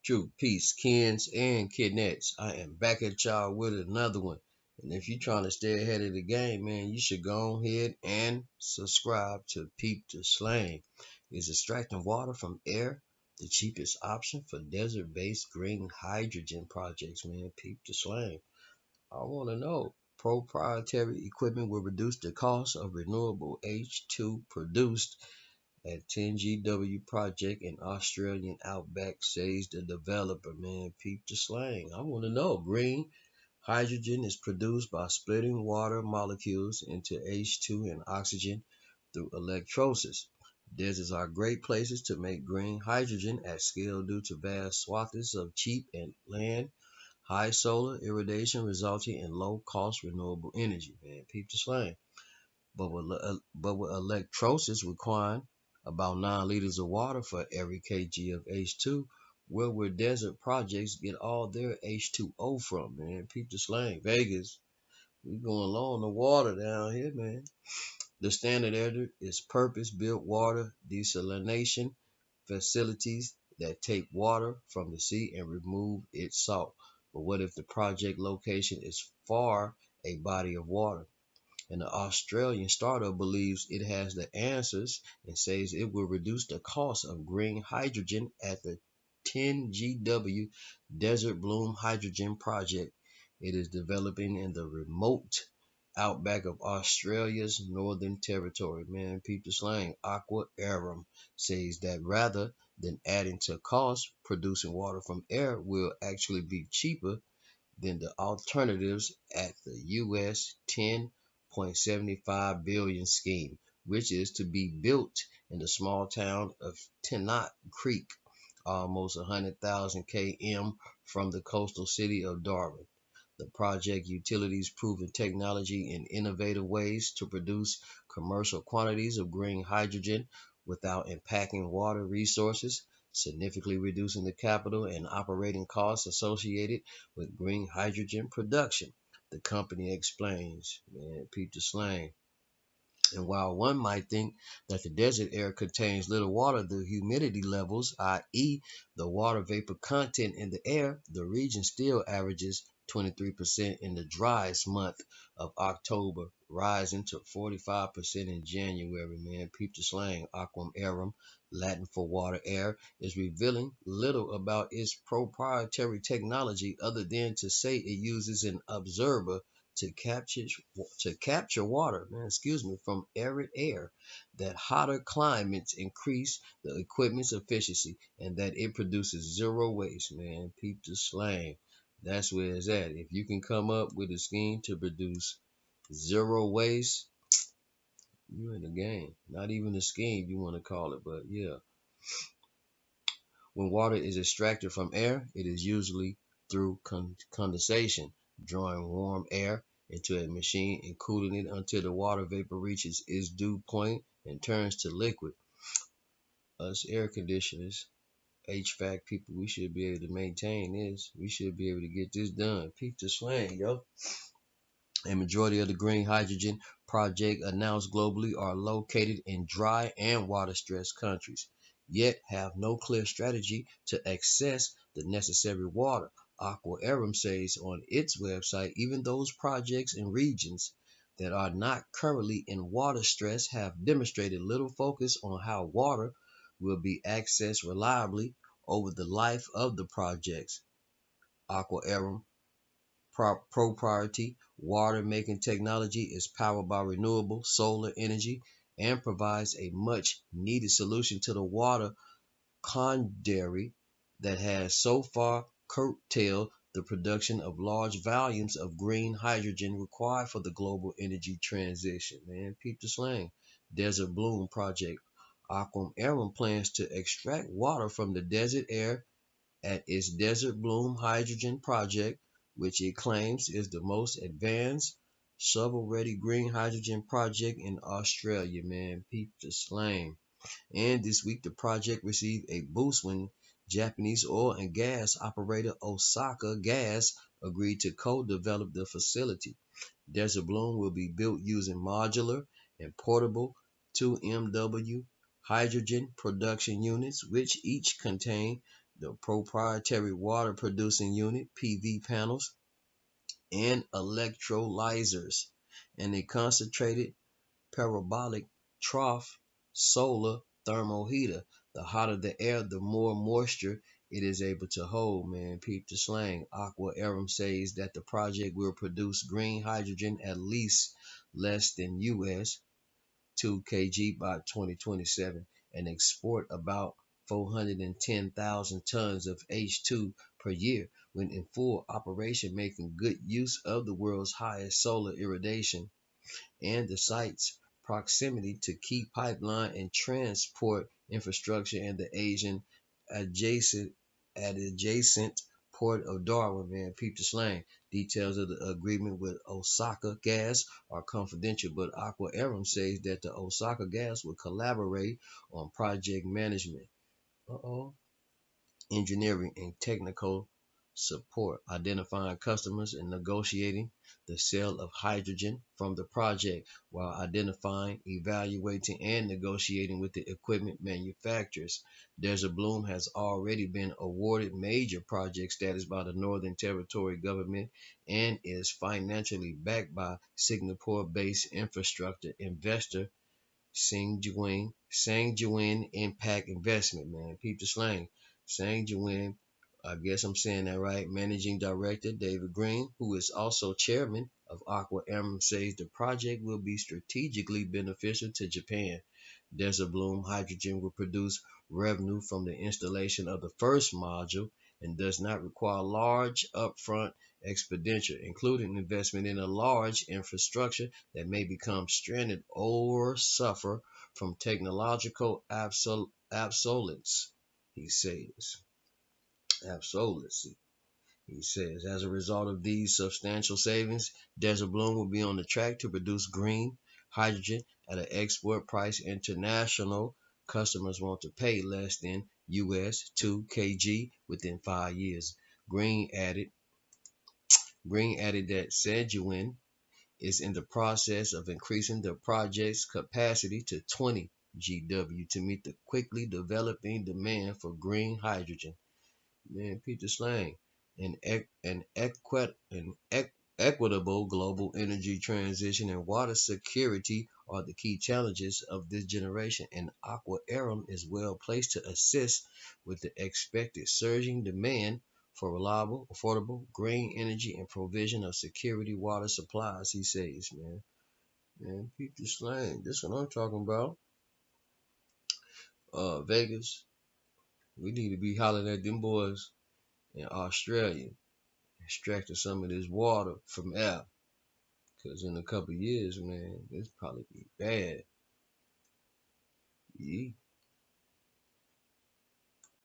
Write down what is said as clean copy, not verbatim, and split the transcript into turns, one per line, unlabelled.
True peace, Kens and Kidnettes. I am back at y'all with another one. And if you're trying to stay ahead of the game, man, you should go ahead and subscribe to Peep the Slang. Is extracting water from air the cheapest option for desert-based green hydrogen projects, man? Peep the Slang. I want to know. Proprietary equipment will reduce the cost of renewable H2 produced at 10GW project in Australian outback, says the developer. Man, peep the slang. I want to know. Green hydrogen is produced by splitting water molecules into H2 and oxygen through electrolysis. Deserts are great places to make green hydrogen at scale due to vast swaths of cheap and land, high solar irradiation resulting in low cost renewable energy. Man, peep the slang. But with electrolysis requiring about 9 liters of water for every kg of H2, where would desert projects get all their H2O from, man? Peep the slang. Vegas, we going low on the water down here, man. The standard error is purpose-built water desalination facilities that take water from the sea and remove its salt. But what if the project location is far a body of water? And the Australian startup believes it has the answers and says it will reduce the cost of green hydrogen at the 10GW Desert Bloom Hydrogen Project it is developing in the remote outback of Australia's Northern Territory. Man, peep the slang. Aqua Arum says that rather than adding to cost, producing water from air will actually be cheaper than the alternatives at the US 10.75 billion scheme, which is to be built in the small town of Tennant Creek, almost 100,000 km from the coastal city of Darwin. The project utilities proven technology and innovative ways to produce commercial quantities of green hydrogen without impacting water resources, significantly reducing the capital and operating costs associated with green hydrogen production. The company explains. Man, peep the slang. And while one might think that the desert air contains little water, the humidity levels, i.e., the water vapor content in the air, the region still averages 23% in the driest month of October, rising to 45% in January. Man, peep the slang. Aquam arum, Latin for water air, is revealing little about its proprietary technology other than to say it uses an observer to capture water, man, excuse me, from arid air, that hotter climates increase the equipment's efficiency, and that it produces zero waste, man. Peep the slang. That's where it's at. If you can come up with a scheme to produce zero waste, you're in the game. Not even a scheme you want to call it, but yeah. When water is extracted from air, it is usually through condensation, drawing warm air into a machine and cooling it until the water vapor reaches its dew point and turns to liquid. Us air conditioners, HVAC people, we should be able to maintain this. We should be able to get this done. Peep the slang, yo. A majority of the green hydrogen project announced globally are located in dry and water-stressed countries, yet have no clear strategy to access the necessary water. Aqua Arum says on its website, even those projects in regions that are not currently in water stress have demonstrated little focus on how water will be accessed reliably over the life of the projects. Aqua Arum proprietary water making technology is powered by renewable solar energy and provides a much needed solution to the water quandary that has so far curtailed the production of large volumes of green hydrogen required for the global energy transition. Man, peep the slang. Desert Bloom Project. Aquam Arum plans to extract water from the desert air at its Desert Bloom Hydrogen Project, which it claims is the most advanced shovel-ready green hydrogen project in Australia. Man, peep the slang. And this week, the project received a boost when Japanese oil and gas operator Osaka Gas agreed to co-develop the facility. Desert Bloom will be built using modular and portable 2 MW hydrogen production units, which each contain the proprietary water producing unit, PV panels, and electrolyzers, and a concentrated parabolic trough solar thermal heater. The hotter the air, the more moisture it is able to hold, man. Peep the slang. Aqua Arum says that the project will produce green hydrogen at least less than US 2 kg by 2027 and export about 410,000 tons of H2 per year when in full operation, making good use of the world's highest solar irradiation and the site's proximity to key pipeline and transport infrastructure in the Asian adjacent adjacent port of Darwin, man. Peep the slang. Details of the agreement with Osaka Gas are confidential, but Aqua Arum says that the Osaka Gas will collaborate on project management. Uh-oh. Engineering and technical support, identifying customers and negotiating the sale of hydrogen from the project, while identifying, evaluating, and negotiating with the equipment manufacturers. Desert Bloom has already been awarded major project status by the Northern Territory government and is financially backed by Singapore-based infrastructure investor Sangjuin Impact Investment, man. Peep the slang. Sangjuin, I guess I'm saying that right. Managing Director David Green, who is also chairman of Aqua Arum, says the project will be strategically beneficial to Japan. Desert Bloom Hydrogen will produce revenue from the installation of the first module and does not require large upfront expenditure, including investment in a large infrastructure that may become stranded or suffer from technological obsolescence, he says. Obsolescence. He says, as a result of these substantial savings, Desert Bloom will be on the track to produce green hydrogen at an export price international customers want to pay less than US 2 kg within 5 years. Green added, Green added that Sejuin is in the process of increasing the project's capacity to 20 GW to meet the quickly developing demand for green hydrogen. Man, Peter Slang, an, equitable global energy transition and water security are the key challenges of this generation, and Aqua Arum is well placed to assist with the expected surging demand for reliable, affordable, green energy and provision of security water supplies, he says, man. Man, Peter Slang, this what I'm talking about. Vegas, we need to be hollering at them boys in Australia, extracting some of this water from air. Cause in a couple years, man, it's probably be bad. Yeah.